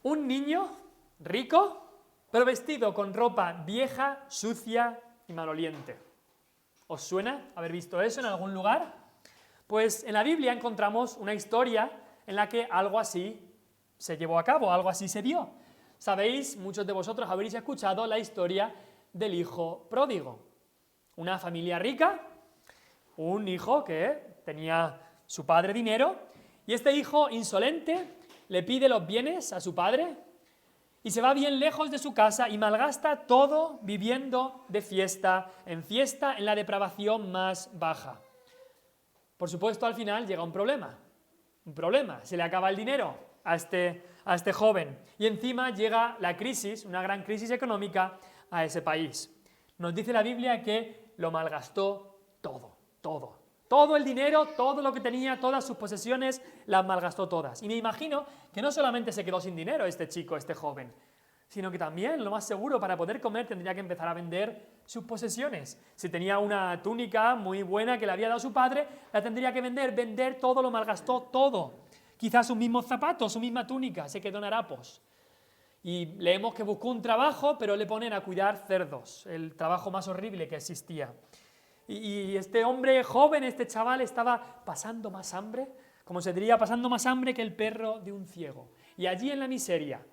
Un niño rico, pero vestido con ropa vieja, sucia y maloliente. ¿Os suena haber visto eso en algún lugar? Pues en la Biblia encontramos una historia en la que algo así se llevó a cabo, algo así se dio. Sabéis, muchos de vosotros habréis escuchado la historia del hijo pródigo. Una familia rica, un hijo que tenía su padre dinero, y este hijo insolente le pide los bienes a su padre y se va bien lejos de su casa y malgasta todo viviendo de fiesta en la depravación más baja. Por supuesto, al final llega un problema, se le acaba el dinero a este joven y encima llega la crisis, una gran crisis económica a ese país. Nos dice la Biblia que lo malgastó todo el dinero, todo lo que tenía, todas sus posesiones, las malgastó todas. Y me imagino que no solamente se quedó sin dinero este chico, este joven, sino que también, lo más seguro, para poder comer tendría que empezar a vender sus posesiones. Si tenía una túnica muy buena que le había dado su padre, la tendría que vender todo, lo malgastó todo. Quizás sus mismos zapatos, su misma túnica, se quedó en harapos. Y leemos que buscó un trabajo, pero le ponen a cuidar cerdos, el trabajo más horrible que existía. Y este hombre joven, este chaval, estaba pasando más hambre, como se diría, pasando más hambre que el perro de un ciego. Y allí en la miseria,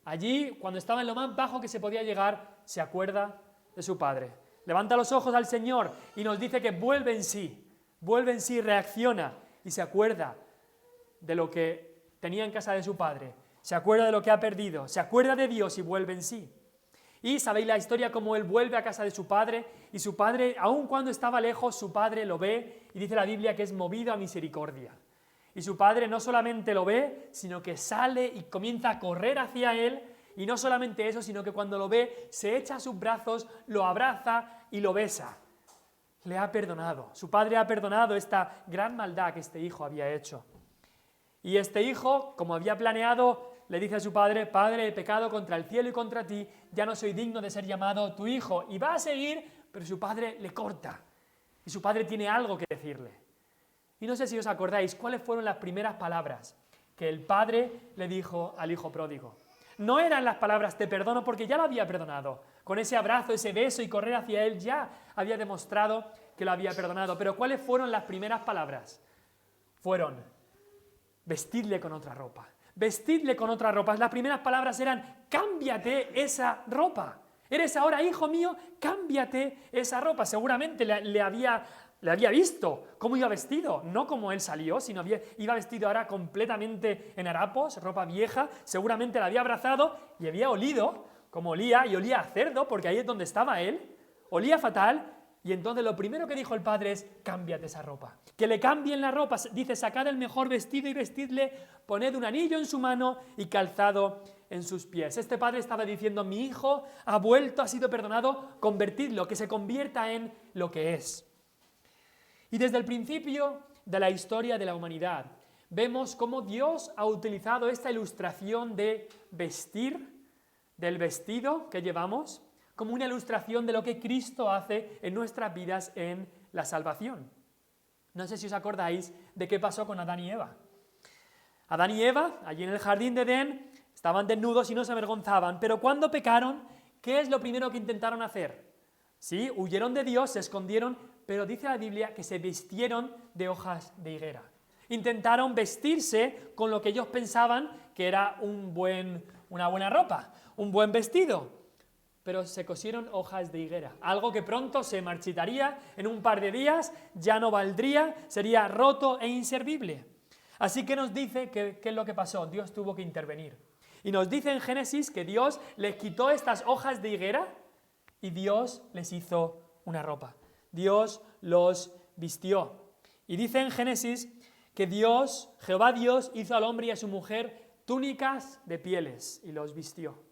allí cuando estaba en lo más bajo que se podía llegar, se acuerda de su padre. Levanta los ojos al Señor y nos dice que vuelve en sí, reacciona y se acuerda de lo que tenía en casa de su padre, se acuerda de lo que ha perdido, se acuerda de Dios y vuelve en sí. Y sabéis la historia, cómo él vuelve a casa de su padre, y su padre, aun cuando estaba lejos, su padre lo ve, y dice la Biblia que es movido a misericordia. Y su padre no solamente lo ve, sino que sale y comienza a correr hacia él, y no solamente eso, sino que cuando lo ve, se echa a sus brazos, lo abraza y lo besa. Le ha perdonado, su padre ha perdonado esta gran maldad que este hijo había hecho. Y este hijo, como había planeado, le dice a su padre: Padre, he pecado contra el cielo y contra ti, ya no soy digno de ser llamado tu hijo. Y va a seguir, pero su padre le corta. Y su padre tiene algo que decirle. Y no sé si os acordáis cuáles fueron las primeras palabras que el padre le dijo al hijo pródigo. No eran las palabras te perdono, porque ya lo había perdonado. Con ese abrazo, ese beso y correr hacia él ya había demostrado que lo había perdonado. Pero ¿cuáles fueron las primeras palabras? Fueron: vestidle con otra ropa. Vestidle con otra ropa. Las primeras palabras eran: cámbiate esa ropa. Eres ahora hijo mío, cámbiate esa ropa. Seguramente le había visto cómo iba vestido, no como él salió, sino iba vestido ahora completamente en harapos, ropa vieja. Seguramente la había abrazado y había olido como olía, y olía a cerdo, porque ahí es donde estaba él. Olía fatal. Y entonces lo primero que dijo el padre es: cámbiate esa ropa. Que le cambien la ropa. Dice: sacad el mejor vestido y vestidle, poned un anillo en su mano y calzado en sus pies. Este padre estaba diciendo: mi hijo ha vuelto, ha sido perdonado, convertidlo, que se convierta en lo que es. Y desde el principio de la historia de la humanidad vemos cómo Dios ha utilizado esta ilustración de vestir, del vestido que llevamos, como una ilustración de lo que Cristo hace en nuestras vidas en la salvación. No sé si os acordáis de qué pasó con Adán y Eva. Adán y Eva, allí en el jardín de Edén, estaban desnudos y no se avergonzaban, pero cuando pecaron, ¿qué es lo primero que intentaron hacer? Sí, huyeron de Dios, se escondieron, pero dice la Biblia que se vistieron de hojas de higuera. Intentaron vestirse con lo que ellos pensaban que era una buena ropa, un buen vestido. Pero se cosieron hojas de higuera, algo que pronto se marchitaría, en un par de días ya no valdría, sería roto e inservible. Así que nos dice qué es lo que pasó. Dios tuvo que intervenir. Y nos dice en Génesis que Dios les quitó estas hojas de higuera y Dios les hizo una ropa. Dios los vistió. Y dice en Génesis que Jehová Dios, hizo al hombre y a su mujer túnicas de pieles y los vistió.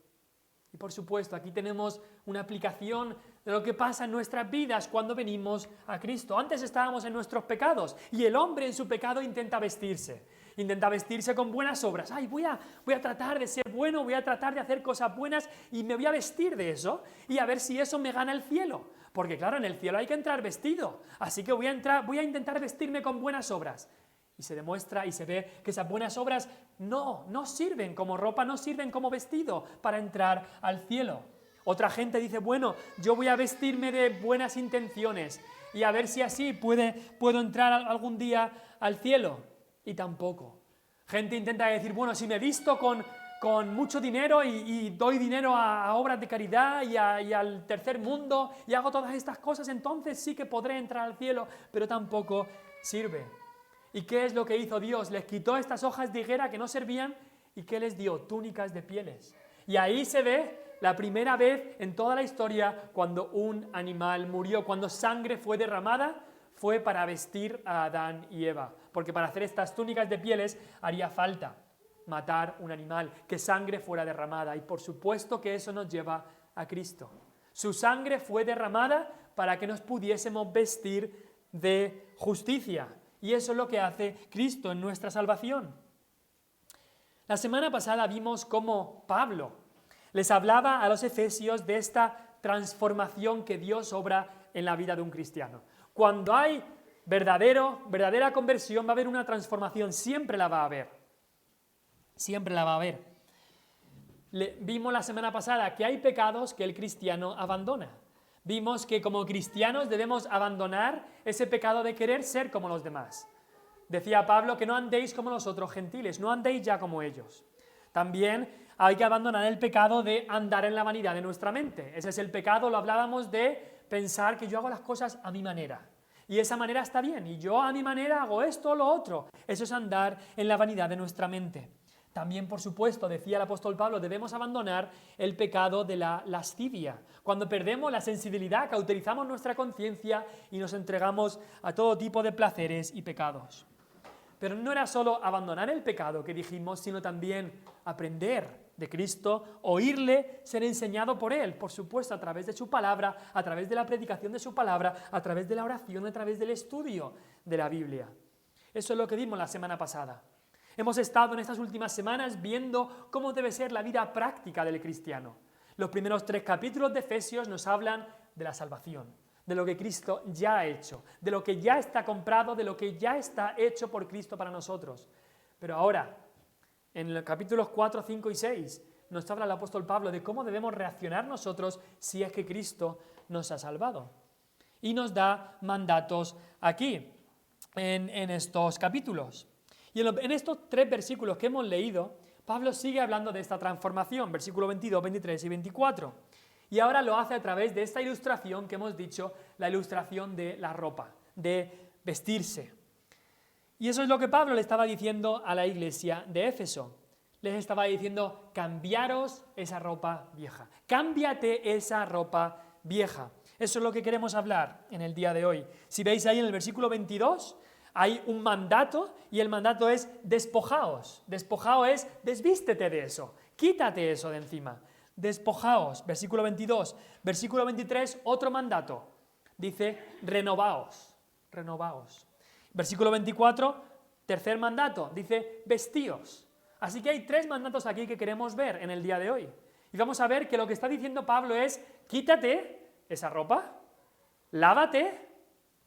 Y por supuesto, aquí tenemos una aplicación de lo que pasa en nuestras vidas cuando venimos a Cristo. Antes estábamos en nuestros pecados y el hombre en su pecado intenta vestirse con buenas obras. Ay, voy a tratar de ser bueno, voy a tratar de hacer cosas buenas y me voy a vestir de eso y a ver si eso me gana el cielo. Porque claro, en el cielo hay que entrar vestido, así que voy a intentar vestirme con buenas obras. Y se demuestra y se ve que esas buenas obras no sirven como ropa, no sirven como vestido para entrar al cielo. Otra gente dice, bueno, yo voy a vestirme de buenas intenciones y a ver si así puedo entrar algún día al cielo. Y tampoco. Gente intenta decir, bueno, si me visto con mucho dinero y doy dinero a obras de caridad y al tercer mundo y hago todas estas cosas, entonces sí que podré entrar al cielo, pero tampoco sirve. ¿Y qué es lo que hizo Dios? Les quitó estas hojas de higuera que no servían y ¿qué les dio? Túnicas de pieles. Y ahí se ve la primera vez en toda la historia cuando un animal murió, cuando sangre fue derramada, fue para vestir a Adán y Eva. Porque para hacer estas túnicas de pieles haría falta matar un animal, que sangre fuera derramada. Y por supuesto que eso nos lleva a Cristo. Su sangre fue derramada para que nos pudiésemos vestir de justicia. Y eso es lo que hace Cristo en nuestra salvación. La semana pasada vimos cómo Pablo les hablaba a los efesios de esta transformación que Dios obra en la vida de un cristiano. Cuando hay verdadera conversión, va a haber una transformación, siempre la va a haber. Siempre la va a haber. Vimos la semana pasada que hay pecados que el cristiano abandona. Vimos que como cristianos debemos abandonar ese pecado de querer ser como los demás. Decía Pablo que no andéis como los otros gentiles, no andéis ya como ellos. También hay que abandonar el pecado de andar en la vanidad de nuestra mente. Ese es el pecado, lo hablábamos de pensar que yo hago las cosas a mi manera. Y esa manera está bien, y yo a mi manera hago esto o lo otro. Eso es andar en la vanidad de nuestra mente. También, por supuesto, decía el apóstol Pablo, debemos abandonar el pecado de la lascivia. Cuando perdemos la sensibilidad, cauterizamos nuestra conciencia y nos entregamos a todo tipo de placeres y pecados. Pero no era solo abandonar el pecado que dijimos, sino también aprender de Cristo, oírle, ser enseñado por Él, por supuesto, a través de su palabra, a través de la predicación de su palabra, a través de la oración, a través del estudio de la Biblia. Eso es lo que vimos la semana pasada. Hemos estado en estas últimas semanas viendo cómo debe ser la vida práctica del cristiano. Los primeros 3 capítulos de Efesios nos hablan de la salvación, de lo que Cristo ya ha hecho, de lo que ya está comprado, de lo que ya está hecho por Cristo para nosotros. Pero ahora, en los capítulos 4, 5 y 6, nos habla el apóstol Pablo de cómo debemos reaccionar nosotros si es que Cristo nos ha salvado. Y nos da mandatos aquí, en estos capítulos. Y en estos 3 versículos que hemos leído, Pablo sigue hablando de esta transformación, versículos 22, 23 y 24. Y ahora lo hace a través de esta ilustración que hemos dicho, la ilustración de la ropa, de vestirse. Y eso es lo que Pablo le estaba diciendo a la iglesia de Éfeso. Les estaba diciendo, cambiaros esa ropa vieja. Cámbiate esa ropa vieja. Eso es lo que queremos hablar en el día de hoy. Si veis ahí en el versículo 22, hay un mandato y el mandato es despojaos. Despojaos es desvístete de eso, quítate eso de encima. Despojaos, versículo 22. Versículo 23, otro mandato. Dice, renovaos. Versículo 24, tercer mandato. Dice, vestíos. Así que hay 3 mandatos aquí que queremos ver en el día de hoy. Y vamos a ver que lo que está diciendo Pablo es, quítate esa ropa, lávate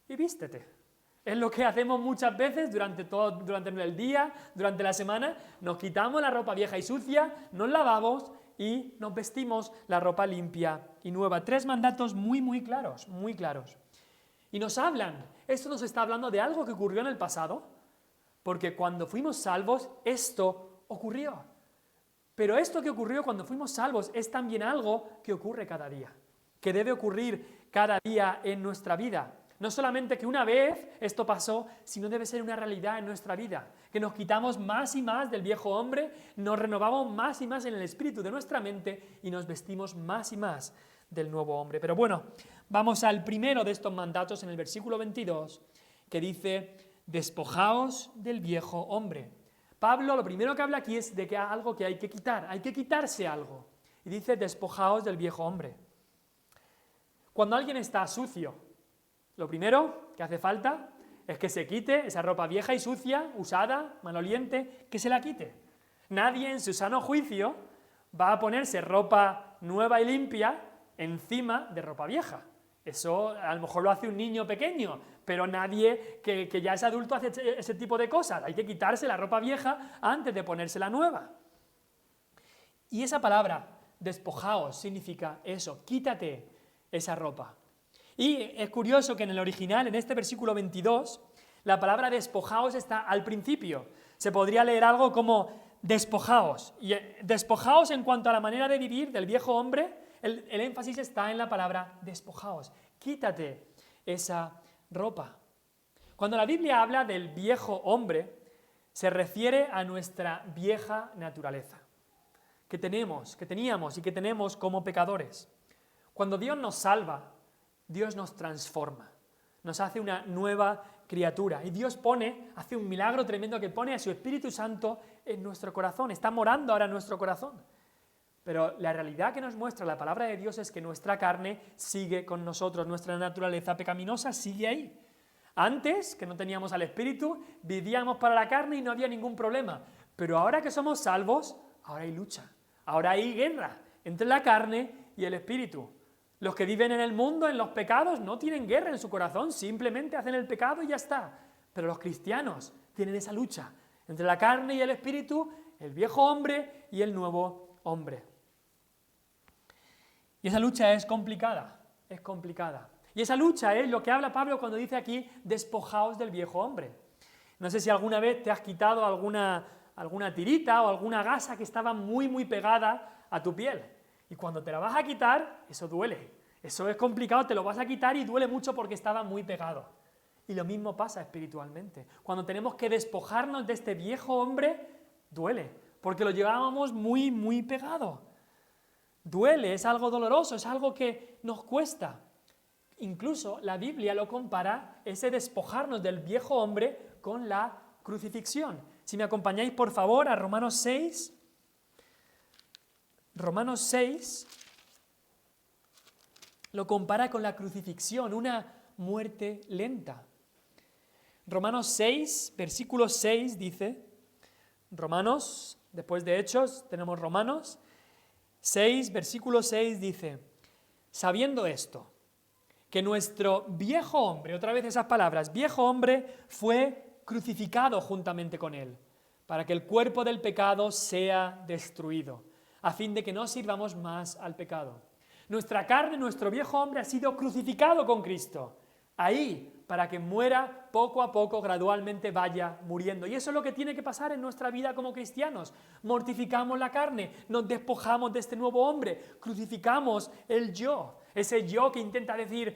y vístete. Es lo que hacemos muchas veces durante el día, durante la semana. Nos quitamos la ropa vieja y sucia, nos lavamos y nos vestimos la ropa limpia y nueva. 3 mandatos muy claros, muy claros. Y nos hablan, esto nos está hablando de algo que ocurrió en el pasado, porque cuando fuimos salvos, esto ocurrió. Pero esto que ocurrió cuando fuimos salvos es también algo que ocurre cada día, que debe ocurrir cada día en nuestra vida. No solamente que una vez esto pasó, sino debe ser una realidad en nuestra vida, que nos quitamos más y más del viejo hombre, nos renovamos más y más en el espíritu de nuestra mente y nos vestimos más y más del nuevo hombre. Pero bueno, vamos al primero de estos mandatos en el versículo 22, que dice, despojaos del viejo hombre. Pablo lo primero que habla aquí es de que hay algo que hay que quitar, hay que quitarse algo. Y dice, despojaos del viejo hombre. Cuando alguien está sucio, lo primero que hace falta es que se quite esa ropa vieja y sucia, usada, maloliente, que se la quite. Nadie en su sano juicio va a ponerse ropa nueva y limpia encima de ropa vieja. Eso a lo mejor lo hace un niño pequeño, pero nadie que ya es adulto hace ese tipo de cosas. Hay que quitarse la ropa vieja antes de ponerse la nueva. Y esa palabra, despojaos, significa eso, quítate esa ropa. Y es curioso que en el original, en este versículo 22, la palabra despojaos está al principio. Se podría leer algo como despojaos. Y despojaos en cuanto a la manera de vivir del viejo hombre, el énfasis está en la palabra despojaos. Quítate esa ropa. Cuando la Biblia habla del viejo hombre, se refiere a nuestra vieja naturaleza, que teníamos y que tenemos como pecadores. Cuando Dios nos salva, Dios nos transforma, nos hace una nueva criatura. Y Dios hace un milagro tremendo que pone a su Espíritu Santo en nuestro corazón, está morando ahora en nuestro corazón. Pero la realidad que nos muestra la palabra de Dios es que nuestra carne sigue con nosotros, nuestra naturaleza pecaminosa sigue ahí. Antes, que no teníamos al Espíritu, vivíamos para la carne y no había ningún problema. Pero ahora que somos salvos, ahora hay lucha, ahora hay guerra entre la carne y el Espíritu. Los que viven en el mundo, en los pecados, no tienen guerra en su corazón, simplemente hacen el pecado y ya está. Pero los cristianos tienen esa lucha entre la carne y el Espíritu, el viejo hombre y el nuevo hombre. Y esa lucha es complicada, es complicada. Y esa lucha es lo que habla Pablo cuando dice aquí, despojaos del viejo hombre. No sé si alguna vez te has quitado alguna tirita o alguna gasa que estaba muy, muy pegada a tu piel. Y cuando te la vas a quitar, eso duele. Eso es complicado, te lo vas a quitar y duele mucho porque estaba muy pegado. Y lo mismo pasa espiritualmente. Cuando tenemos que despojarnos de este viejo hombre, duele, porque lo llevábamos muy, muy pegado. Duele, es algo doloroso, es algo que nos cuesta. Incluso la Biblia lo compara, ese despojarnos del viejo hombre, con la crucifixión. Si me acompañáis, por favor, a Romanos 6. Romanos 6 lo compara con la crucifixión, una muerte lenta. Romanos 6, versículo 6 dice, Romanos, después de Hechos, tenemos Romanos 6, versículo 6 dice, sabiendo esto, que nuestro viejo hombre, otra vez esas palabras, viejo hombre fue crucificado juntamente con él, para que el cuerpo del pecado sea destruido, a fin de que no sirvamos más al pecado. Nuestra carne, nuestro viejo hombre ha sido crucificado con Cristo, ahí, para que muera poco a poco, gradualmente vaya muriendo. Y eso es lo que tiene que pasar en nuestra vida como cristianos. Mortificamos la carne, nos despojamos de este nuevo hombre, crucificamos el yo, ese yo que intenta decir,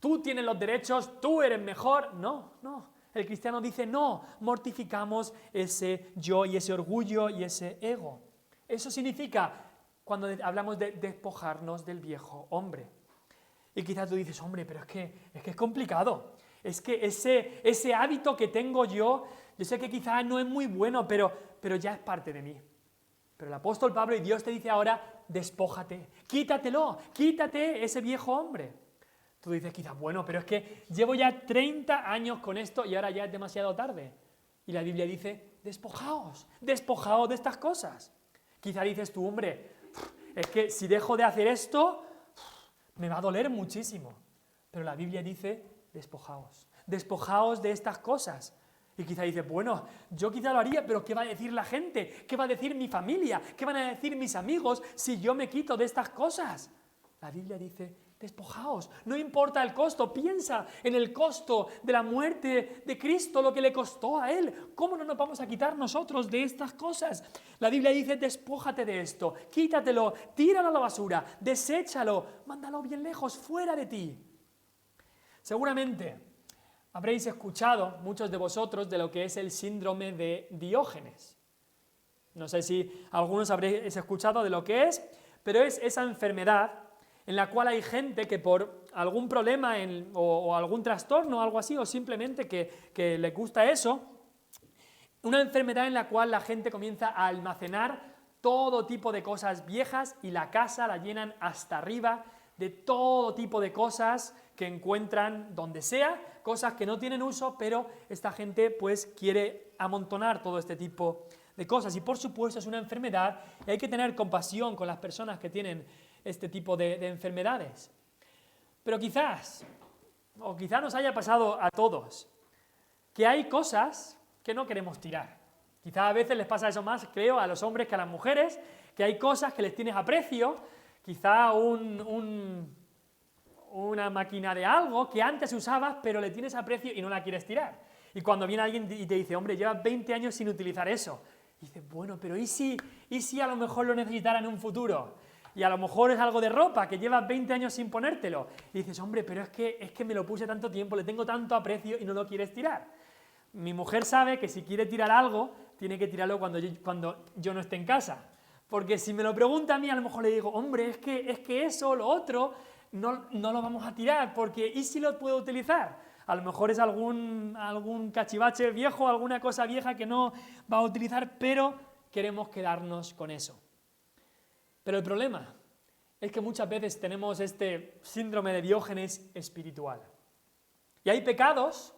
tú tienes los derechos, tú eres mejor. No, no. El cristiano dice, no, mortificamos ese yo y ese orgullo y ese ego. Eso significa, cuando hablamos de despojarnos del viejo hombre. Y quizás tú dices, hombre, pero es que es complicado. Es que ese hábito que tengo yo sé que quizás no es muy bueno, pero ya es parte de mí. Pero el apóstol Pablo y Dios te dice ahora, despójate, quítatelo, quítate ese viejo hombre. Tú dices quizás, bueno, pero es que llevo ya 30 años con esto y ahora ya es demasiado tarde. Y la Biblia dice, despojaos de estas cosas. Quizás dices tú, hombre, es que si dejo de hacer esto, me va a doler muchísimo. Pero la Biblia dice, despojaos de estas cosas. Y quizá dices, bueno, yo quizá lo haría, pero ¿qué va a decir la gente? ¿Qué va a decir mi familia? ¿Qué van a decir mis amigos si yo me quito de estas cosas? La Biblia dice, despojaos, no importa el costo, piensa en el costo de la muerte de Cristo, lo que le costó a Él. ¿Cómo no nos vamos a quitar nosotros de estas cosas? La Biblia dice, despójate de esto, quítatelo, tíralo a la basura, deséchalo, mándalo bien lejos, fuera de ti. Seguramente habréis escuchado, muchos de vosotros, de lo que es el síndrome de Diógenes. No sé si algunos habréis escuchado de lo que es, pero es esa enfermedad en la cual hay gente que por algún problema o algún trastorno o algo así, o simplemente que le gusta eso, una enfermedad en la cual la gente comienza a almacenar todo tipo de cosas viejas y la casa la llenan hasta arriba de todo tipo de cosas que encuentran donde sea, cosas que no tienen uso, pero esta gente pues quiere amontonar todo este tipo de cosas. Y por supuesto es una enfermedad y hay que tener compasión con las personas que tienen este tipo de enfermedades. Pero quizás nos haya pasado a todos, que hay cosas que no queremos tirar. Quizás a veces les pasa eso más, creo, a los hombres que a las mujeres, que hay cosas que les tienes aprecio, quizá una máquina de algo que antes usabas, pero le tienes aprecio y no la quieres tirar. Y cuando viene alguien y te dice, hombre, llevas 20 años sin utilizar eso. Y dices, bueno, pero ¿y si a lo mejor lo necesitara en un futuro? Y a lo mejor es algo de ropa, que llevas 20 años sin ponértelo. Y dices, hombre, pero es que me lo puse tanto tiempo, le tengo tanto aprecio y no lo quieres tirar. Mi mujer sabe que si quiere tirar algo, tiene que tirarlo cuando yo no esté en casa. Porque si me lo pregunta a mí, a lo mejor le digo, hombre, es que eso, lo otro, no lo vamos a tirar, porque ¿y si lo puedo utilizar? A lo mejor es algún cachivache viejo, alguna cosa vieja que no va a utilizar, pero queremos quedarnos con eso. Pero el problema es que muchas veces tenemos este síndrome de Diógenes espiritual. Y hay pecados,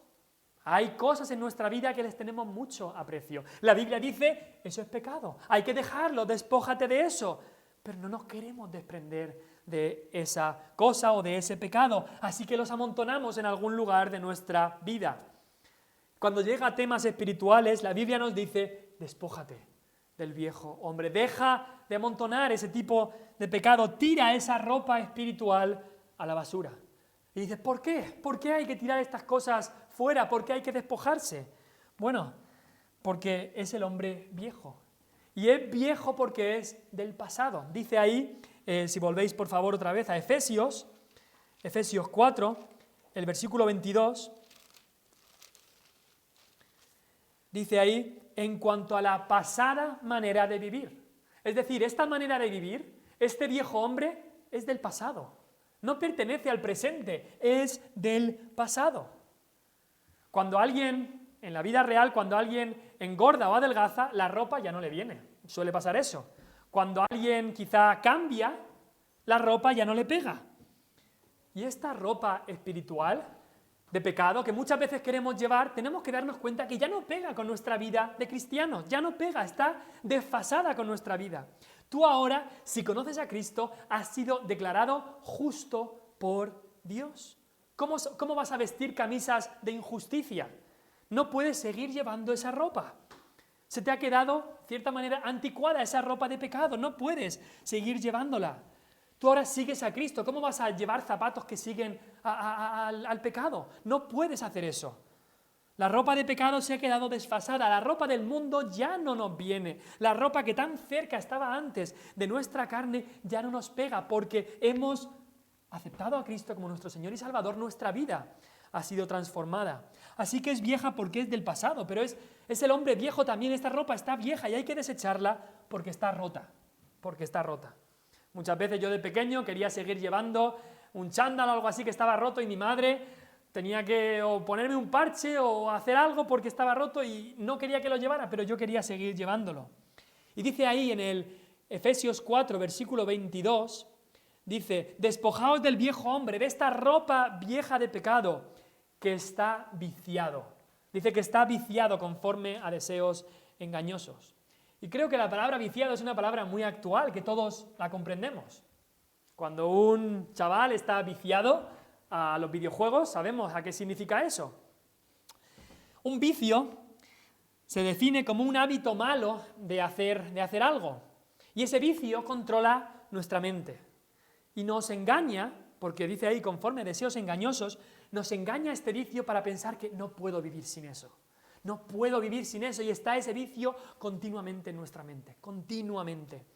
hay cosas en nuestra vida que les tenemos mucho aprecio. La Biblia dice, eso es pecado, hay que dejarlo, despójate de eso. Pero no nos queremos desprender de esa cosa o de ese pecado, así que los amontonamos en algún lugar de nuestra vida. Cuando llega a temas espirituales, la Biblia nos dice, despójate del viejo hombre, deja de amontonar ese tipo de pecado, tira esa ropa espiritual a la basura. Y dices, ¿por qué? ¿Por qué hay que tirar estas cosas fuera? ¿Por qué hay que despojarse? Bueno, porque es el hombre viejo. Y es viejo porque es del pasado. Dice ahí, si volvéis por favor otra vez a Efesios 4, el versículo 22, dice ahí, en cuanto a la pasada manera de vivir. Es decir, esta manera de vivir, este viejo hombre, es del pasado. No pertenece al presente, es del pasado. Cuando alguien, en la vida real, cuando alguien engorda o adelgaza, la ropa ya no le viene. Suele pasar eso. Cuando alguien quizá cambia, la ropa ya no le pega. Y esta ropa espiritual de pecado que muchas veces queremos llevar, tenemos que darnos cuenta que ya no pega con nuestra vida de cristianos, ya no pega, está desfasada con nuestra vida. Tú ahora, si conoces a Cristo, has sido declarado justo por Dios. ¿Cómo vas a vestir camisas de injusticia? No puedes seguir llevando esa ropa. Se te ha quedado, de cierta manera, anticuada esa ropa de pecado, no puedes seguir llevándola. Tú ahora sigues a Cristo, ¿cómo vas a llevar zapatos que siguen al pecado? No puedes hacer eso. La ropa de pecado se ha quedado desfasada, la ropa del mundo ya no nos viene. La ropa que tan cerca estaba antes de nuestra carne ya no nos pega porque hemos aceptado a Cristo como nuestro Señor y Salvador, nuestra vida ha sido transformada. Así que es vieja porque es del pasado, pero es el hombre viejo también, esta ropa está vieja y hay que desecharla porque está rota, Muchas veces yo de pequeño quería seguir llevando un chándal o algo así que estaba roto y mi madre tenía que o ponerme un parche o hacer algo porque estaba roto y no quería que lo llevara, pero yo quería seguir llevándolo. Y dice ahí en el Efesios 4, versículo 22, dice, despojaos del viejo hombre, de esta ropa vieja de pecado que está viciado. Dice que está viciado conforme a deseos engañosos. Y creo que la palabra viciado es una palabra muy actual, que todos la comprendemos. Cuando un chaval está viciado a los videojuegos, sabemos a qué significa eso. Un vicio se define como un hábito malo de hacer algo. Y ese vicio controla nuestra mente. Y nos engaña, porque dice ahí conforme a deseos engañosos, nos engaña este vicio para pensar que no puedo vivir sin eso. No puedo vivir sin eso y está ese vicio continuamente en nuestra mente, continuamente.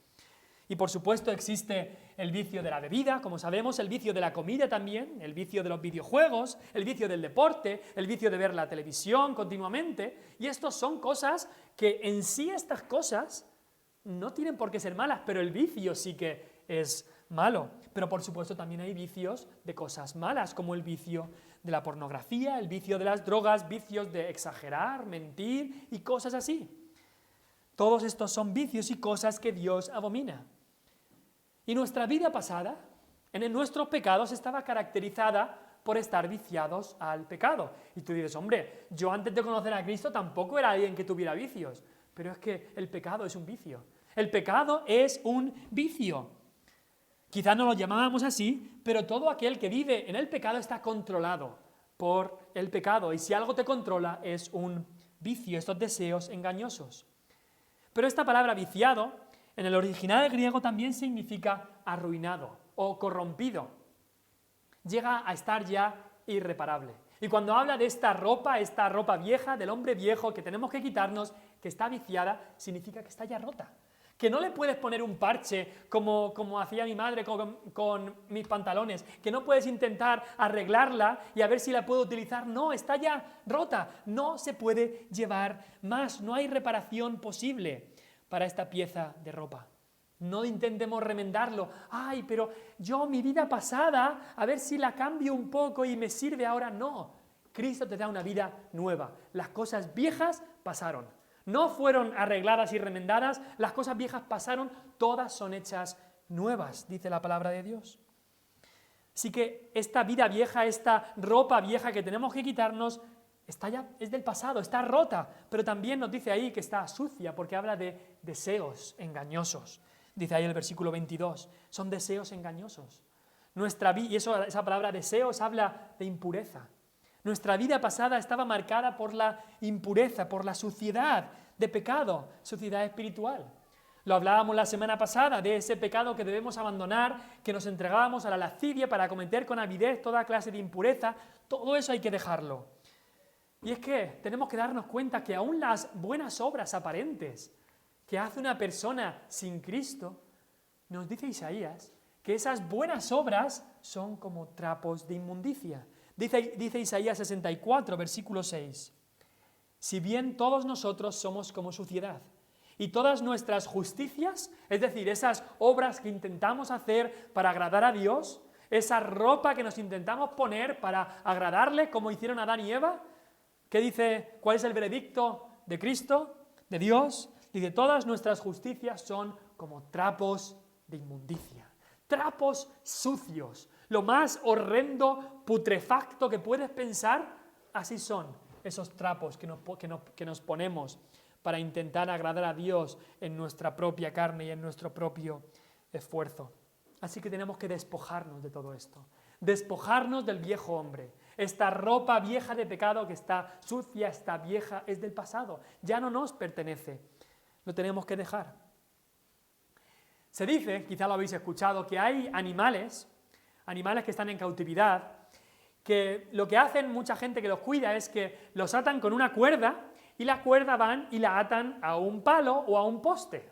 Y por supuesto existe el vicio de la bebida, como sabemos, el vicio de la comida también, el vicio de los videojuegos, el vicio del deporte, el vicio de ver la televisión continuamente. Y estos son cosas que en sí estas cosas no tienen por qué ser malas, pero el vicio sí que es malo. Pero por supuesto también hay vicios de cosas malas, como el vicio de la pornografía, el vicio de las drogas, vicios de exagerar, mentir y cosas así. Todos estos son vicios y cosas que Dios abomina. Y nuestra vida pasada, en nuestros pecados, estaba caracterizada por estar viciados al pecado. Y tú dices, hombre, yo antes de conocer a Cristo tampoco era alguien que tuviera vicios. Pero es que el pecado es un vicio. El pecado es un vicio. Quizás no lo llamábamos así, pero todo aquel que vive en el pecado está controlado por el pecado. Y si algo te controla es un vicio, estos deseos engañosos. Pero esta palabra viciado, en el original griego también significa arruinado o corrompido. Llega a estar ya irreparable. Y cuando habla de esta ropa vieja, del hombre viejo que tenemos que quitarnos, que está viciada, significa que está ya rota. Que no le puedes poner un parche como hacía mi madre con mis pantalones, que no puedes intentar arreglarla y a ver si la puedo utilizar. No, está ya rota, no se puede llevar más, no hay reparación posible para esta pieza de ropa. No intentemos remendarlo. Ay, pero yo mi vida pasada, a ver si la cambio un poco y me sirve ahora. No, Cristo te da una vida nueva. Las cosas viejas pasaron. No fueron arregladas y remendadas, las cosas viejas pasaron, todas son hechas nuevas, dice la palabra de Dios. Así que esta vida vieja, esta ropa vieja que tenemos que quitarnos, es del pasado, está rota, pero también nos dice ahí que está sucia porque habla de deseos engañosos. Dice ahí el versículo 22, son deseos engañosos. Y esa palabra deseos habla de impureza. Nuestra vida pasada estaba marcada por la impureza, por la suciedad de pecado, suciedad espiritual. Lo hablábamos la semana pasada de ese pecado que debemos abandonar, que nos entregábamos a la lascivia para cometer con avidez toda clase de impureza. Todo eso hay que dejarlo. Y es que tenemos que darnos cuenta que aún las buenas obras aparentes que hace una persona sin Cristo, nos dice Isaías, que esas buenas obras son como trapos de inmundicia. Dice Isaías 64, versículo 6, si bien todos nosotros somos como suciedad, y todas nuestras justicias, es decir, esas obras que intentamos hacer para agradar a Dios, esa ropa que nos intentamos poner para agradarle, como hicieron Adán y Eva, ¿qué dice? ¿Cuál es el veredicto de Cristo, de Dios? Dice, todas nuestras justicias son como trapos de inmundicia, trapos sucios. Lo más horrendo, putrefacto que puedes pensar, así son esos trapos que nos ponemos para intentar agradar a Dios en nuestra propia carne y en nuestro propio esfuerzo. Así que tenemos que despojarnos de todo esto, despojarnos del viejo hombre. Esta ropa vieja de pecado que está sucia, está vieja, es del pasado, ya no nos pertenece, lo tenemos que dejar. Se dice, quizá lo habéis escuchado, que hay animales que están en cautividad, que lo que hacen mucha gente que los cuida es que los atan con una cuerda y la cuerda van y la atan a un palo o a un poste.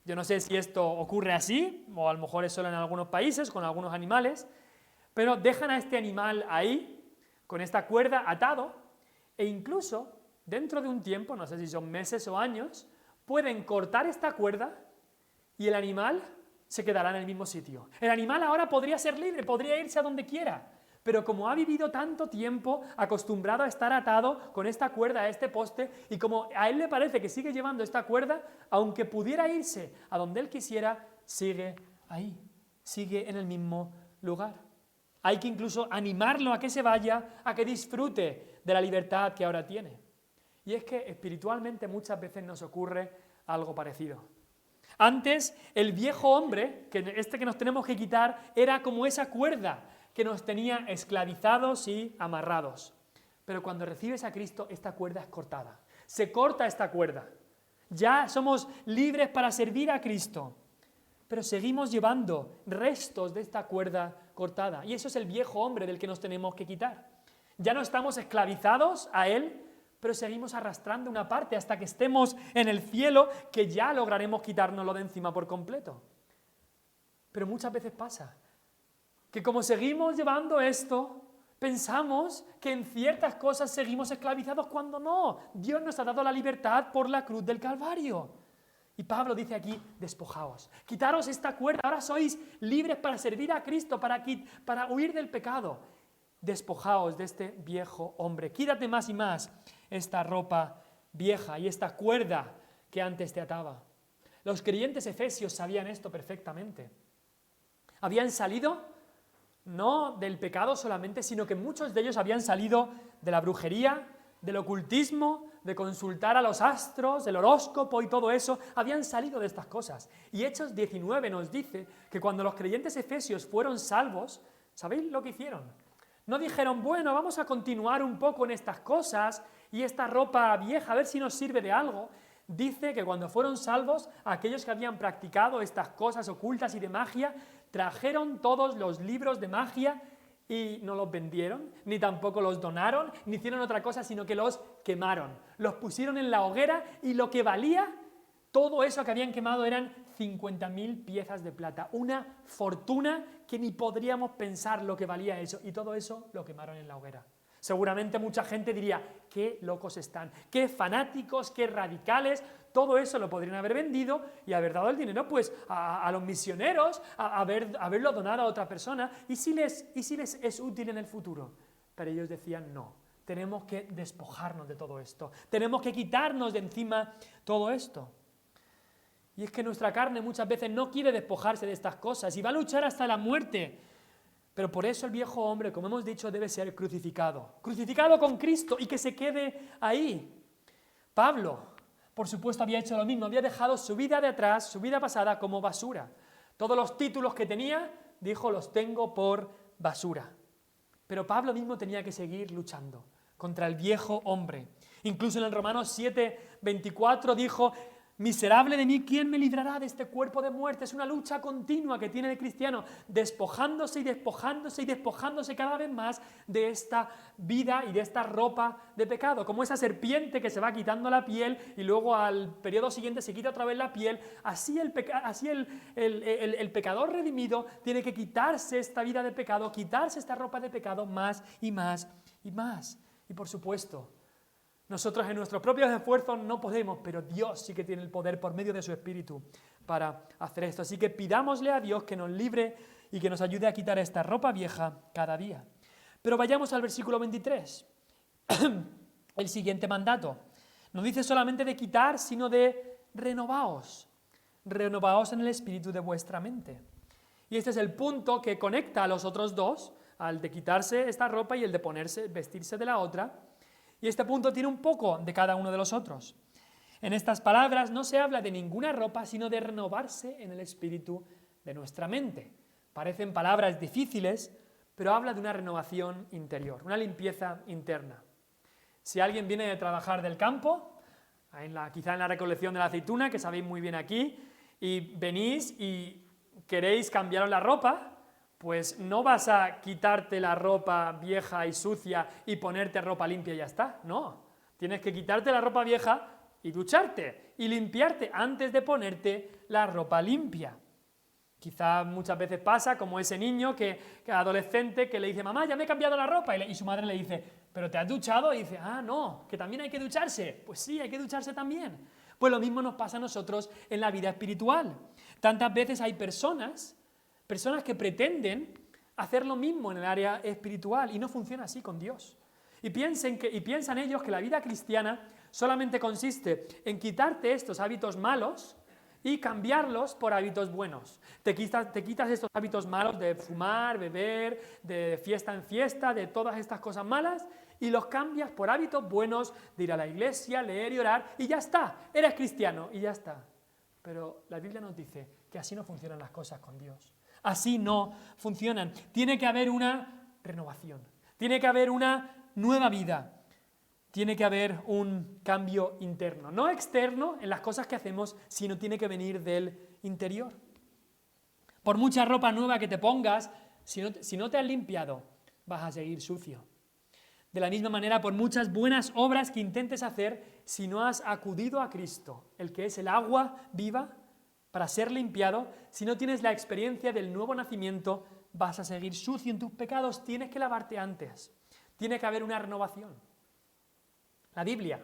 Yo no sé si esto ocurre así, o a lo mejor es solo en algunos países, con algunos animales, pero dejan a este animal ahí, con esta cuerda atado, e incluso dentro de un tiempo, no sé si son meses o años, pueden cortar esta cuerda y el animal se quedará en el mismo sitio. El animal ahora podría ser libre, podría irse a donde quiera, pero como ha vivido tanto tiempo acostumbrado a estar atado con esta cuerda a este poste, y como a él le parece que sigue llevando esta cuerda, aunque pudiera irse a donde él quisiera, sigue ahí, sigue en el mismo lugar. Hay que incluso animarlo a que se vaya, a que disfrute de la libertad que ahora tiene. Y es que espiritualmente muchas veces nos ocurre algo parecido. Antes, el viejo hombre, que nos tenemos que quitar, era como esa cuerda que nos tenía esclavizados y amarrados. Pero cuando recibes a Cristo, esta cuerda es cortada. Se corta esta cuerda. Ya somos libres para servir a Cristo. Pero seguimos llevando restos de esta cuerda cortada. Y eso es el viejo hombre del que nos tenemos que quitar. Ya no estamos esclavizados a él, pero seguimos arrastrando una parte hasta que estemos en el cielo, que ya lograremos quitárnoslo de encima por completo. Pero muchas veces pasa que como seguimos llevando esto, pensamos que en ciertas cosas seguimos esclavizados cuando no. Dios nos ha dado la libertad por la cruz del Calvario. Y Pablo dice aquí, despojaos, quitaros esta cuerda, ahora sois libres para servir a Cristo, para huir del pecado. Despojaos de este viejo hombre, quítate más y más esta ropa vieja y esta cuerda que antes te ataba. Los creyentes efesios sabían esto perfectamente. Habían salido no del pecado solamente, sino que muchos de ellos habían salido de la brujería, del ocultismo, de consultar a los astros, el horóscopo y todo eso, habían salido de estas cosas. Y Hechos 19 nos dice que cuando los creyentes efesios fueron salvos, ¿sabéis lo que hicieron? No dijeron, bueno, vamos a continuar un poco en estas cosas y esta ropa vieja, a ver si nos sirve de algo. Dice que cuando fueron salvos, aquellos que habían practicado estas cosas ocultas y de magia, trajeron todos los libros de magia y no los vendieron, ni tampoco los donaron, ni hicieron otra cosa, sino que los quemaron. Los pusieron en la hoguera y lo que valía, todo eso que habían quemado eran 50.000 piezas de plata. Una fortuna que ni podríamos pensar lo que valía eso. Y todo eso lo quemaron en la hoguera. Seguramente mucha gente diría, qué locos están, qué fanáticos, qué radicales, todo eso lo podrían haber vendido y haber dado el dinero pues a los misioneros, haberlo donado a otra persona, y si les es útil en el futuro. Pero ellos decían, no, tenemos que despojarnos de todo esto, tenemos que quitarnos de encima todo esto. Y es que nuestra carne muchas veces no quiere despojarse de estas cosas y va a luchar hasta la muerte. Pero por eso el viejo hombre, como hemos dicho, debe ser crucificado. Crucificado con Cristo y que se quede ahí. Pablo, por supuesto, había hecho lo mismo. Había dejado su vida de atrás, su vida pasada, como basura. Todos los títulos que tenía, dijo, los tengo por basura. Pero Pablo mismo tenía que seguir luchando contra el viejo hombre. Incluso en el Romanos 7:24 dijo, miserable de mí, ¿quién me librará de este cuerpo de muerte? Es una lucha continua que tiene el cristiano, despojándose y despojándose y despojándose cada vez más de esta vida y de esta ropa de pecado. Como esa serpiente que se va quitando la piel y luego al periodo siguiente se quita otra vez la piel, así el pecador redimido tiene que quitarse esta vida de pecado, quitarse esta ropa de pecado más y más y más. Y por supuesto, nosotros en nuestros propios esfuerzos no podemos, pero Dios sí que tiene el poder por medio de su Espíritu para hacer esto. Así que pidámosle a Dios que nos libre y que nos ayude a quitar esta ropa vieja cada día. Pero vayamos al versículo 23. El siguiente mandato. No dice solamente de quitar, sino de renovaos. Renovaos en el espíritu de vuestra mente. Y este es el punto que conecta a los otros dos, al de quitarse esta ropa y el de vestirse de la otra. Y este punto tiene un poco de cada uno de los otros. En estas palabras no se habla de ninguna ropa, sino de renovarse en el espíritu de nuestra mente. Parecen palabras difíciles, pero habla de una renovación interior, una limpieza interna. Si alguien viene de trabajar del campo, quizá en la recolección de la aceituna, que sabéis muy bien aquí, y venís y queréis cambiaros la ropa, pues no vas a quitarte la ropa vieja y sucia y ponerte ropa limpia y ya está. No, tienes que quitarte la ropa vieja y ducharte y limpiarte antes de ponerte la ropa limpia. Quizá muchas veces pasa como ese niño que adolescente que le dice, mamá, ya me he cambiado la ropa, y su madre le dice, ¿pero te has duchado? Y dice, no, que también hay que ducharse. Pues sí, hay que ducharse también. Pues lo mismo nos pasa a nosotros en la vida espiritual. Tantas veces hay personas que pretenden hacer lo mismo en el área espiritual y no funciona así con Dios. Y piensan ellos que la vida cristiana solamente consiste en quitarte estos hábitos malos y cambiarlos por hábitos buenos. Te quitas estos hábitos malos de fumar, beber, de fiesta en fiesta, de todas estas cosas malas, y los cambias por hábitos buenos de ir a la iglesia, leer y orar, y ya está, eres cristiano y ya está. Pero la Biblia nos dice que así no funcionan las cosas con Dios. Así no funcionan. Tiene que haber una renovación. Tiene que haber una nueva vida. Tiene que haber un cambio interno. No externo en las cosas que hacemos, sino tiene que venir del interior. Por mucha ropa nueva que te pongas, si no te has limpiado, vas a seguir sucio. De la misma manera, por muchas buenas obras que intentes hacer, si no has acudido a Cristo, el que es el agua viva, para ser limpiado, si no tienes la experiencia del nuevo nacimiento, vas a seguir sucio en tus pecados, tienes que lavarte antes. Tiene que haber una renovación. La Biblia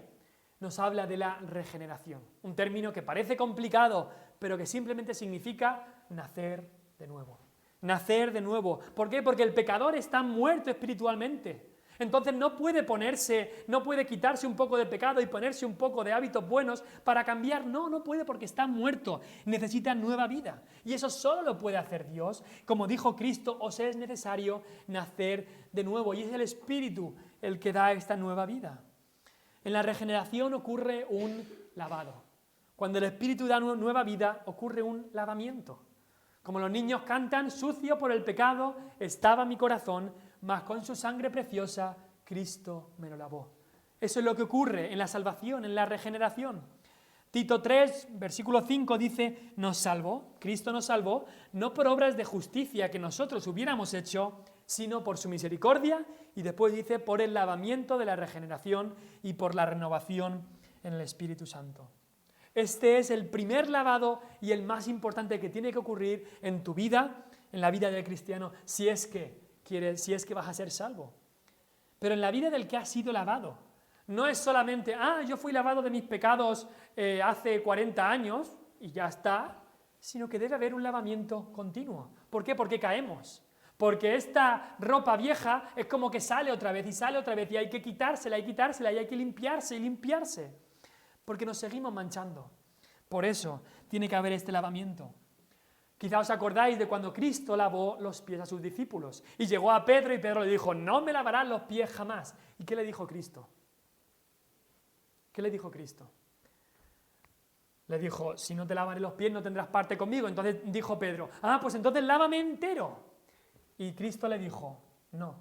nos habla de la regeneración, un término que parece complicado, pero que simplemente significa nacer de nuevo. Nacer de nuevo. ¿Por qué? Porque el pecador está muerto espiritualmente. Entonces no puede quitarse un poco de pecado y ponerse un poco de hábitos buenos para cambiar. No puede porque está muerto. Necesita nueva vida. Y eso solo lo puede hacer Dios. Como dijo Cristo, os es necesario nacer de nuevo. Y es el Espíritu el que da esta nueva vida. En la regeneración ocurre un lavado. Cuando el Espíritu da nueva vida, ocurre un lavamiento. Como los niños cantan, sucio por el pecado estaba mi corazón, mas con su sangre preciosa Cristo me lo lavó. Eso es lo que ocurre en la salvación, en la regeneración. Tito 3, versículo 5 dice, nos salvó, Cristo nos salvó, no por obras de justicia que nosotros hubiéramos hecho, sino por su misericordia, y después dice, por el lavamiento de la regeneración y por la renovación en el Espíritu Santo. Este es el primer lavado y el más importante que tiene que ocurrir en tu vida, en la vida del cristiano, si es que vas a ser salvo. Pero en la vida del que ha sido lavado, no es solamente, yo fui lavado de mis pecados hace 40 años y ya está, sino que debe haber un lavamiento continuo. ¿Por qué? Porque caemos. Porque esta ropa vieja es como que sale otra vez y hay que quitársela y hay que limpiarse y limpiarse. Porque nos seguimos manchando. Por eso tiene que haber este lavamiento. Quizá os acordáis de cuando Cristo lavó los pies a sus discípulos y llegó a Pedro y Pedro le dijo, no me lavarás los pies jamás. ¿Y qué le dijo Cristo? ¿Qué le dijo Cristo? Le dijo, si no te lavaré los pies no tendrás parte conmigo. Entonces dijo Pedro, pues entonces lávame entero. Y Cristo le dijo, no.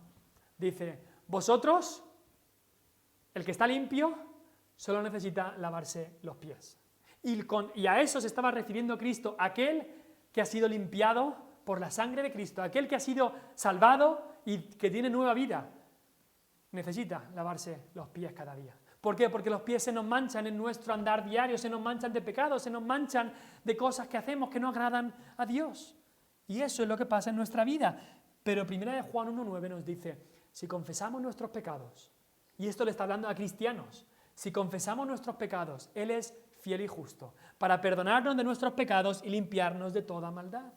Dice, vosotros, el que está limpio, solo necesita lavarse los pies. Y a eso se estaba refiriendo Cristo, aquel que ha sido limpiado por la sangre de Cristo, aquel que ha sido salvado y que tiene nueva vida, necesita lavarse los pies cada día. ¿Por qué? Porque los pies se nos manchan en nuestro andar diario, se nos manchan de pecados, se nos manchan de cosas que hacemos que no agradan a Dios. Y eso es lo que pasa en nuestra vida. Pero 1 Juan 1:9 nos dice, si confesamos nuestros pecados, y esto le está hablando a cristianos, si confesamos nuestros pecados, Él es fiel y justo, para perdonarnos de nuestros pecados y limpiarnos de toda maldad.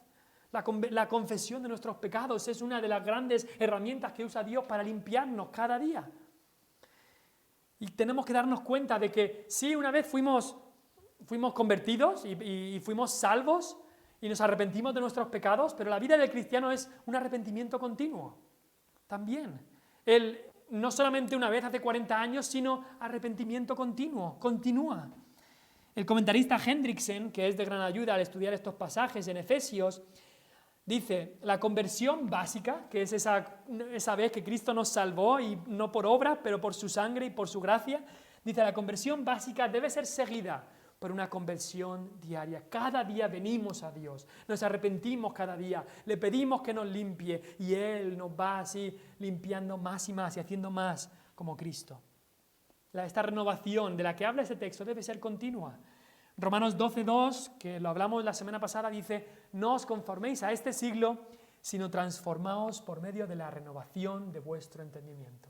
La confesión de nuestros pecados es una de las grandes herramientas que usa Dios para limpiarnos cada día. Y tenemos que darnos cuenta de que sí, una vez fuimos convertidos y fuimos salvos y nos arrepentimos de nuestros pecados, pero la vida del cristiano es un arrepentimiento continuo. También. No solamente una vez hace 40 años, sino arrepentimiento continuo, continúa. El comentarista Hendrickson, que es de gran ayuda al estudiar estos pasajes en Efesios, dice, la conversión básica, que es esa vez que Cristo nos salvó, y no por obras, pero por su sangre y por su gracia, dice, la conversión básica debe ser seguida por una conversión diaria. Cada día venimos a Dios, nos arrepentimos cada día, le pedimos que nos limpie y Él nos va así limpiando más y más y haciendo más como Cristo. Esta renovación de la que habla este texto debe ser continua. Romanos 12:2, que lo hablamos la semana pasada, dice, no os conforméis a este siglo, sino transformaos por medio de la renovación de vuestro entendimiento.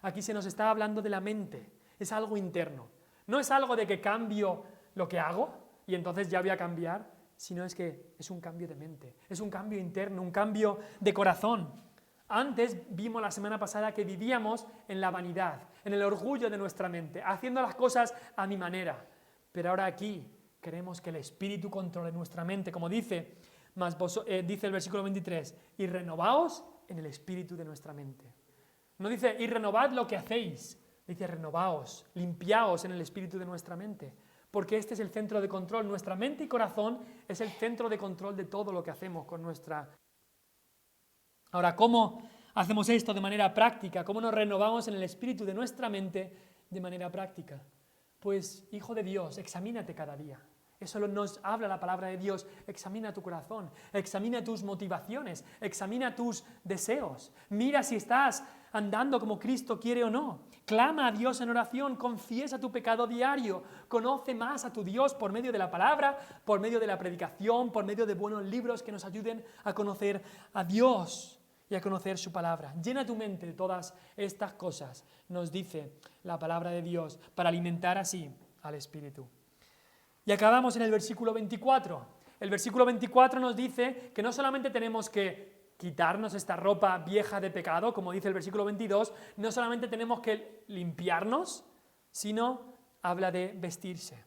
Aquí se nos está hablando de la mente, es algo interno. No es algo de que cambio lo que hago y entonces ya voy a cambiar, sino es que es un cambio de mente, es un cambio interno, un cambio de corazón. Antes vimos la semana pasada que vivíamos en la vanidad, en el orgullo de nuestra mente, haciendo las cosas a mi manera. Pero ahora aquí queremos que el Espíritu controle nuestra mente, como dice el versículo 23, y renovaos en el espíritu de nuestra mente. No dice, y renovad lo que hacéis, dice, renovaos, limpiaos en el espíritu de nuestra mente. Porque este es el centro de control. Nuestra mente y corazón es el centro de control de todo lo que hacemos con nuestra... Ahora, ¿cómo hacemos esto de manera práctica? ¿Cómo nos renovamos en el espíritu de nuestra mente de manera práctica? Pues, hijo de Dios, examínate cada día. Eso nos habla la palabra de Dios. Examina tu corazón, examina tus motivaciones, examina tus deseos. Mira si estás andando como Cristo quiere o no. Clama a Dios en oración, confiesa tu pecado diario, conoce más a tu Dios por medio de la palabra, por medio de la predicación, por medio de buenos libros que nos ayuden a conocer a Dios y a conocer su palabra. Llena tu mente de todas estas cosas, nos dice la palabra de Dios, para alimentar así al Espíritu. Y acabamos en el versículo 24. El versículo 24 nos dice que no solamente tenemos que quitarnos esta ropa vieja de pecado, como dice el versículo 22, no solamente tenemos que limpiarnos, sino habla de vestirse.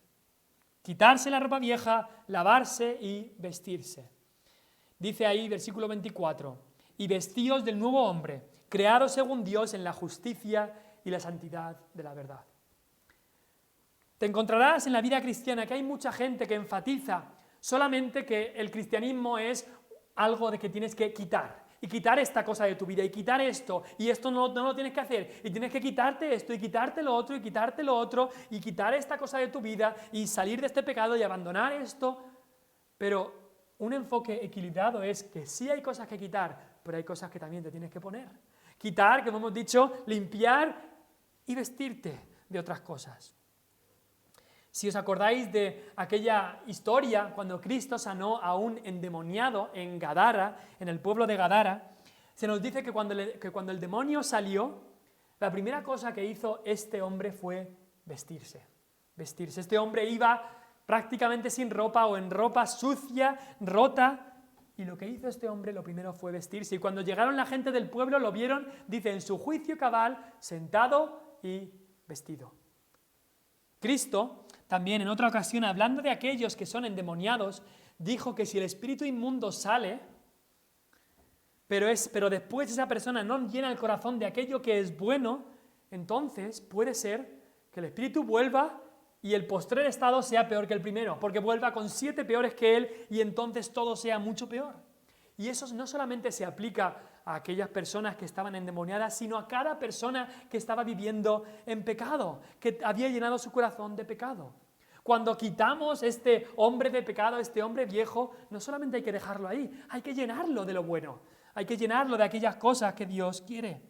Quitarse la ropa vieja, lavarse y vestirse. Dice ahí, versículo 24, y vestíos del nuevo hombre, creado según Dios en la justicia y la santidad de la verdad. Te encontrarás en la vida cristiana que hay mucha gente que enfatiza solamente que el cristianismo es algo de que tienes que quitar. Y quitar esta cosa de tu vida, y quitar esto, y esto no lo tienes que hacer, y tienes que quitarte esto, y quitarte lo otro, y quitarte lo otro, y quitar esta cosa de tu vida, y salir de este pecado y abandonar esto. Pero un enfoque equilibrado es que sí hay cosas que quitar, pero hay cosas que también te tienes que poner. Quitar, como hemos dicho, limpiar y vestirte de otras cosas. Si os acordáis de aquella historia cuando Cristo sanó a un endemoniado en Gadara, en el pueblo de Gadara, se nos dice que cuando el demonio salió, la primera cosa que hizo este hombre fue vestirse. Vestirse. Este hombre iba prácticamente sin ropa o en ropa sucia, rota, y lo que hizo este hombre lo primero fue vestirse. Y cuando llegaron la gente del pueblo lo vieron, dice, en su juicio cabal, sentado y vestido. Cristo, también en otra ocasión, hablando de aquellos que son endemoniados, dijo que si el espíritu inmundo sale, pero después esa persona no llena el corazón de aquello que es bueno, entonces puede ser que el espíritu vuelva y el postrer estado sea peor que el primero, porque vuelva con 7 peores que él y entonces todo sea mucho peor. Y eso no solamente se aplica a aquellas personas que estaban endemoniadas, sino a cada persona que estaba viviendo en pecado, que había llenado su corazón de pecado. Cuando quitamos este hombre de pecado, este hombre viejo, no solamente hay que dejarlo ahí, hay que llenarlo de lo bueno, hay que llenarlo de aquellas cosas que Dios quiere.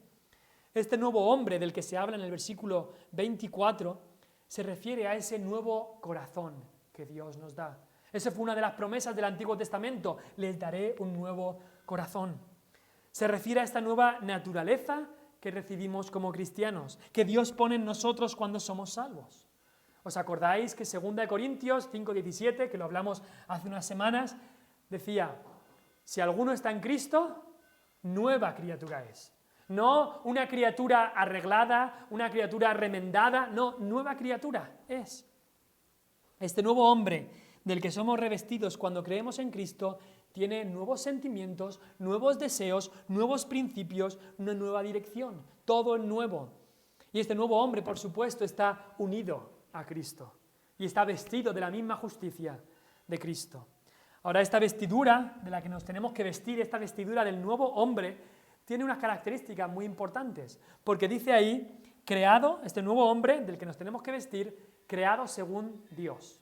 Este nuevo hombre del que se habla en el versículo 24 se refiere a ese nuevo corazón que Dios nos da. Esa fue una de las promesas del Antiguo Testamento, les daré un nuevo corazón. Se refiere a esta nueva naturaleza que recibimos como cristianos, que Dios pone en nosotros cuando somos salvos. ¿Os acordáis que 2 Corintios 5:17, que lo hablamos hace unas semanas, decía, si alguno está en Cristo, nueva criatura es. No una criatura arreglada, una criatura remendada, no, nueva criatura es. Este nuevo hombre del que somos revestidos cuando creemos en Cristo tiene nuevos sentimientos, nuevos deseos, nuevos principios, una nueva dirección, todo nuevo. Y este nuevo hombre, por supuesto, está unido a Cristo y está vestido de la misma justicia de Cristo. Ahora, esta vestidura de la que nos tenemos que vestir, esta vestidura del nuevo hombre, tiene unas características muy importantes, porque dice ahí, creado, este nuevo hombre del que nos tenemos que vestir, creado según Dios.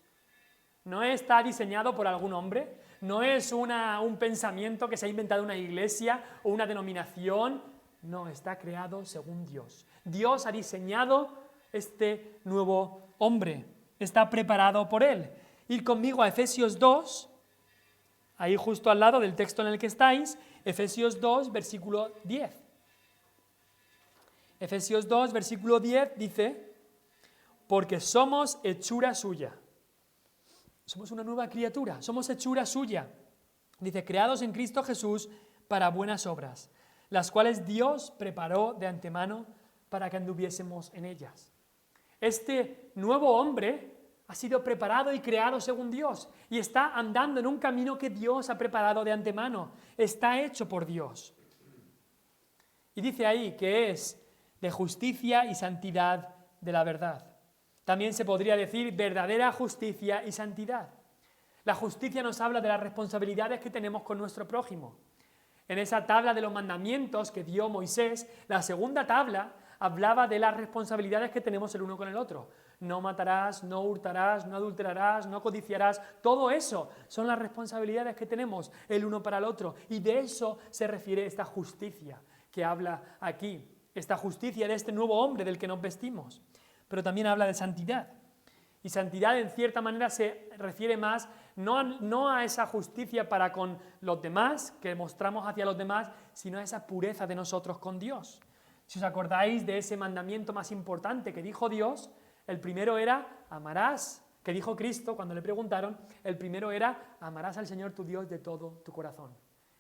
No está diseñado por algún hombre, no es un pensamiento que se ha inventado una iglesia o una denominación, no, está creado según Dios. Dios ha diseñado este nuevo hombre, está preparado por él. Ir conmigo a Efesios 2, ahí justo al lado del texto en el que estáis, Efesios 2, versículo 10. Efesios 2, versículo 10 dice, porque somos hechura suya. Somos una nueva criatura, somos hechura suya. Dice, creados en Cristo Jesús para buenas obras, las cuales Dios preparó de antemano para que anduviésemos en ellas. Este nuevo hombre ha sido preparado y creado según Dios y está andando en un camino que Dios ha preparado de antemano. Está hecho por Dios. Y dice ahí que es de justicia y santidad de la verdad. También se podría decir verdadera justicia y santidad. La justicia nos habla de las responsabilidades que tenemos con nuestro prójimo. En esa tabla de los mandamientos que dio Moisés, la segunda tabla hablaba de las responsabilidades que tenemos el uno con el otro. No matarás, no hurtarás, no adulterarás, no codiciarás. Todo eso son las responsabilidades que tenemos el uno para el otro. Y de eso se refiere esta justicia que habla aquí. Esta justicia de este nuevo hombre del que nos vestimos. Pero también habla de santidad. Y santidad en cierta manera se refiere más no a esa justicia para con los demás, que mostramos hacia los demás, sino a esa pureza de nosotros con Dios. Si os acordáis de ese mandamiento más importante que dijo Dios, el primero era amarás, que dijo Cristo cuando le preguntaron, el primero era amarás al Señor tu Dios de todo tu corazón.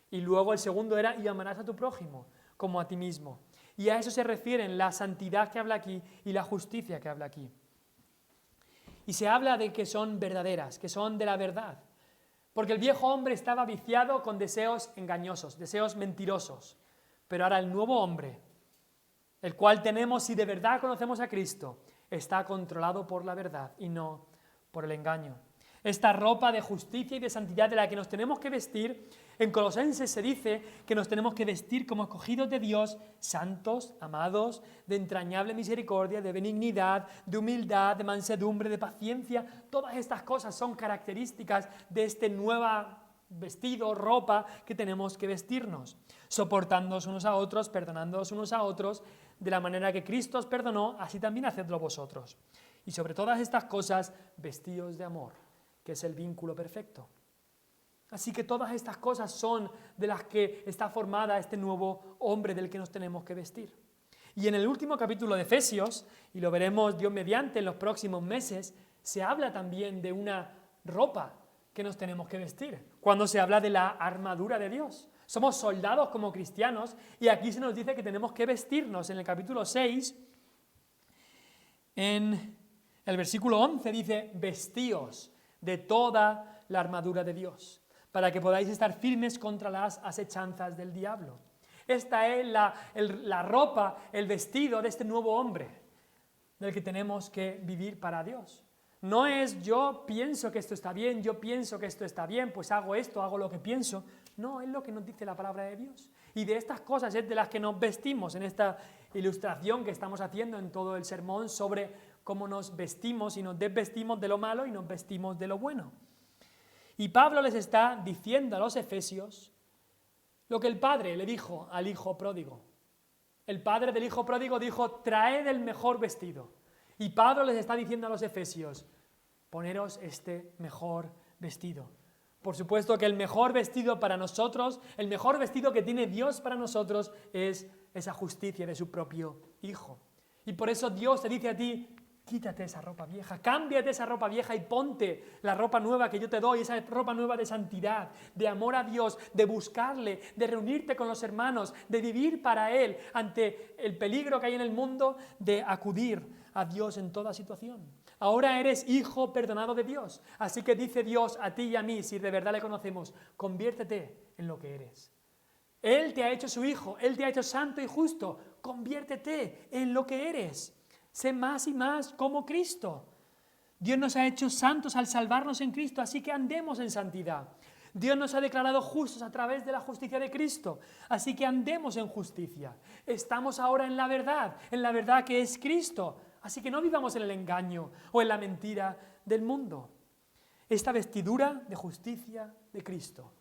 Y luego el segundo era y amarás a tu prójimo como a ti mismo. Y a eso se refieren la santidad que habla aquí y la justicia que habla aquí. Y se habla de que son verdaderas, que son de la verdad. Porque el viejo hombre estaba viciado con deseos engañosos, deseos mentirosos. Pero ahora el nuevo hombre, el cual tenemos si de verdad conocemos a Cristo, está controlado por la verdad y no por el engaño. Esta ropa de justicia y de santidad de la que nos tenemos que vestir, en Colosenses se dice que nos tenemos que vestir como escogidos de Dios, santos, amados, de entrañable misericordia, de benignidad, de humildad, de mansedumbre, de paciencia. Todas estas cosas son características de este nuevo vestido, ropa que tenemos que vestirnos, soportándonos unos a otros, perdonándonos unos a otros, de la manera que Cristo os perdonó, así también hacedlo vosotros. Y sobre todas estas cosas, vestidos de amor, que es el vínculo perfecto. Así que todas estas cosas son de las que está formada este nuevo hombre del que nos tenemos que vestir. Y en el último capítulo de Efesios, y lo veremos Dios mediante en los próximos meses, se habla también de una ropa que nos tenemos que vestir, cuando se habla de la armadura de Dios. Somos soldados como cristianos y aquí se nos dice que tenemos que vestirnos. En el capítulo 6, en el versículo 11 dice, vestíos de toda la armadura de Dios, para que podáis estar firmes contra las asechanzas del diablo. Esta es la ropa, el vestido de este nuevo hombre, del que tenemos que vivir para Dios. No es yo pienso que esto está bien, yo pienso que esto está bien, pues hago esto, hago lo que pienso. No, es lo que nos dice la palabra de Dios. Y de estas cosas es de las que nos vestimos en esta ilustración que estamos haciendo en todo el sermón sobre cómo nos vestimos y nos desvestimos de lo malo y nos vestimos de lo bueno. Y Pablo les está diciendo a los efesios lo que el padre le dijo al hijo pródigo. El padre del hijo pródigo dijo, traed el mejor vestido. Y Pablo les está diciendo a los efesios, poneros este mejor vestido. Por supuesto que el mejor vestido para nosotros, el mejor vestido que tiene Dios para nosotros es esa justicia de su propio Hijo. Y por eso Dios te dice a ti, quítate esa ropa vieja, cámbiate esa ropa vieja y ponte la ropa nueva que yo te doy, esa ropa nueva de santidad, de amor a Dios, de buscarle, de reunirte con los hermanos, de vivir para Él ante el peligro que hay en el mundo, de acudir a Dios en toda situación. Ahora eres hijo perdonado de Dios, así que dice Dios a ti y a mí, si de verdad le conocemos, conviértete en lo que eres. Él te ha hecho su hijo, Él te ha hecho santo y justo, conviértete en lo que eres. Sé más y más como Cristo. Dios nos ha hecho santos al salvarnos en Cristo, así que andemos en santidad. Dios nos ha declarado justos a través de la justicia de Cristo, así que andemos en justicia. Estamos ahora en la verdad que es Cristo, así que no vivamos en el engaño o en la mentira del mundo. Esta vestidura de justicia de Cristo,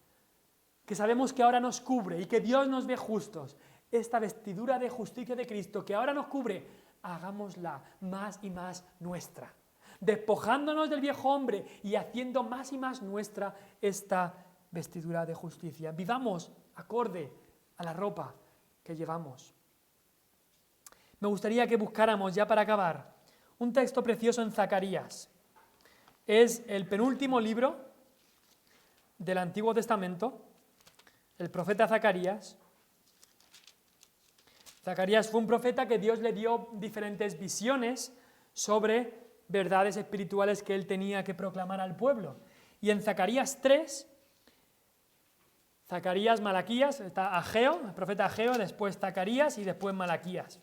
que sabemos que ahora nos cubre y que Dios nos ve justos, esta vestidura de justicia de Cristo que ahora nos cubre, hagámosla más y más nuestra, despojándonos del viejo hombre y haciendo más y más nuestra esta vestidura de justicia. Vivamos acorde a la ropa que llevamos. Me gustaría que buscáramos, ya para acabar, un texto precioso en Zacarías. Es el penúltimo libro del Antiguo Testamento, el profeta Zacarías. Zacarías fue un profeta que Dios le dio diferentes visiones sobre verdades espirituales que él tenía que proclamar al pueblo. Y en Zacarías 3, Zacarías, Malaquías, está Ageo, el profeta Ageo, después Zacarías y después Malaquías.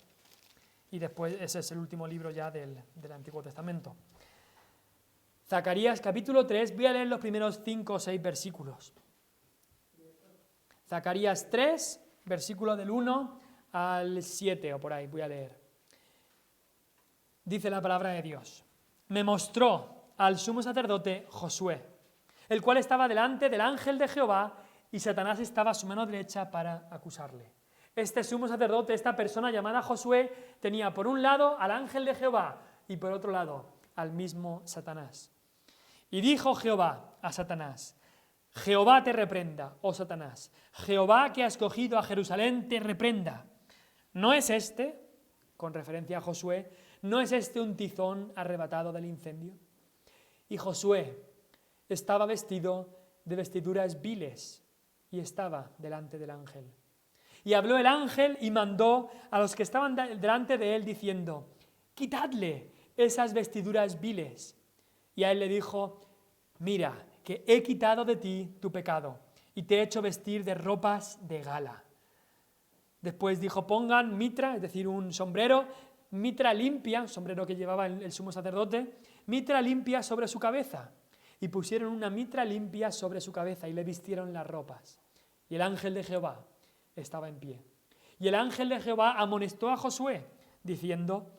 Y después ese es el último libro ya del Antiguo Testamento. Zacarías capítulo 3, voy a leer los primeros 5 o 6 versículos. Zacarías 3, versículo del 1 al 7 o por ahí, voy a leer. Dice la palabra de Dios. Me mostró al sumo sacerdote Josué, el cual estaba delante del ángel de Jehová y Satanás estaba a su mano derecha para acusarle. Este sumo sacerdote, esta persona llamada Josué, tenía por un lado al ángel de Jehová y por otro lado al mismo Satanás. Y dijo Jehová a Satanás, Jehová te reprenda, oh Satanás, Jehová que ha escogido a Jerusalén te reprenda. ¿No es este, con referencia a Josué, no es este un tizón arrebatado del incendio? Y Josué estaba vestido de vestiduras viles y estaba delante del ángel. Y habló el ángel y mandó a los que estaban delante de él diciendo, quitadle esas vestiduras viles. Y a él le dijo, mira, que he quitado de ti tu pecado y te he hecho vestir de ropas de gala. Después dijo, pongan mitra, es decir, un sombrero, mitra limpia, sombrero que llevaba el sumo sacerdote, mitra limpia sobre su cabeza. Y pusieron una mitra limpia sobre su cabeza y le vistieron las ropas. Y el ángel de Jehová estaba en pie. Y el ángel de Jehová amonestó a Josué, diciendo: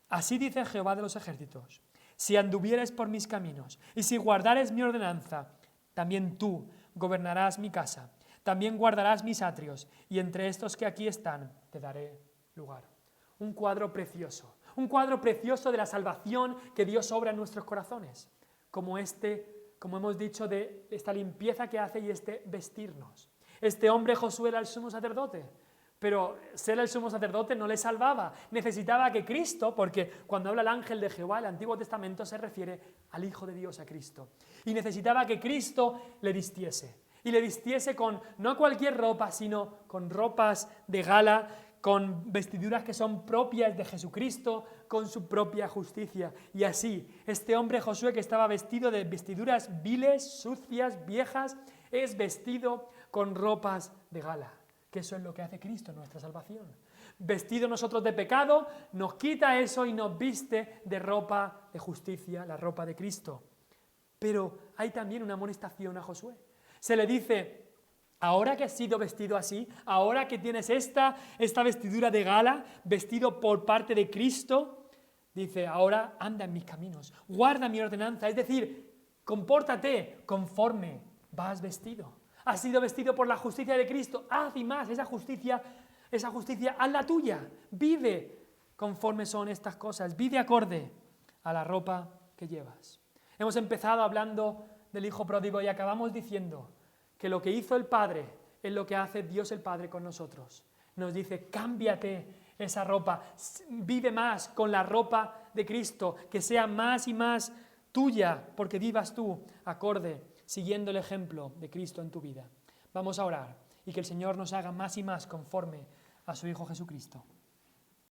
así dice Jehová de los ejércitos: si anduvieres por mis caminos y si guardares mi ordenanza, también tú gobernarás mi casa, también guardarás mis atrios, y entre estos que aquí están te daré lugar. Un cuadro precioso de la salvación que Dios obra en nuestros corazones, como hemos dicho, de esta limpieza que hace y este vestirnos. Este hombre Josué era el sumo sacerdote, pero ser el sumo sacerdote no le salvaba. Necesitaba que Cristo, porque cuando habla el ángel de Jehová, el Antiguo Testamento se refiere al Hijo de Dios, a Cristo. Y necesitaba que Cristo le vistiese. Y le vistiese con no cualquier ropa, sino con ropas de gala, con vestiduras que son propias de Jesucristo, con su propia justicia. Y así, este hombre Josué, que estaba vestido de vestiduras viles, sucias, viejas, es vestido con ropas de gala. Que eso es lo que hace Cristo en nuestra salvación. Vestido nosotros de pecado, nos quita eso y nos viste de ropa de justicia, la ropa de Cristo. Pero hay también una amonestación a Josué. Se le dice: ahora que has sido vestido así, ahora que tienes esta vestidura de gala, vestido por parte de Cristo, dice: ahora anda en mis caminos, guarda mi ordenanza, es decir, compórtate conforme vas vestido. Has sido vestido por la justicia de Cristo, haz y más esa justicia, haz la tuya, vive conforme son estas cosas, vive acorde a la ropa que llevas. Hemos empezado hablando del Hijo pródigo y acabamos diciendo que lo que hizo el Padre es lo que hace Dios el Padre con nosotros. Nos dice: cámbiate esa ropa, vive más con la ropa de Cristo, que sea más y más tuya, porque vivas tú acorde, siguiendo el ejemplo de Cristo en tu vida. Vamos a orar y que el Señor nos haga más y más conforme a su Hijo Jesucristo.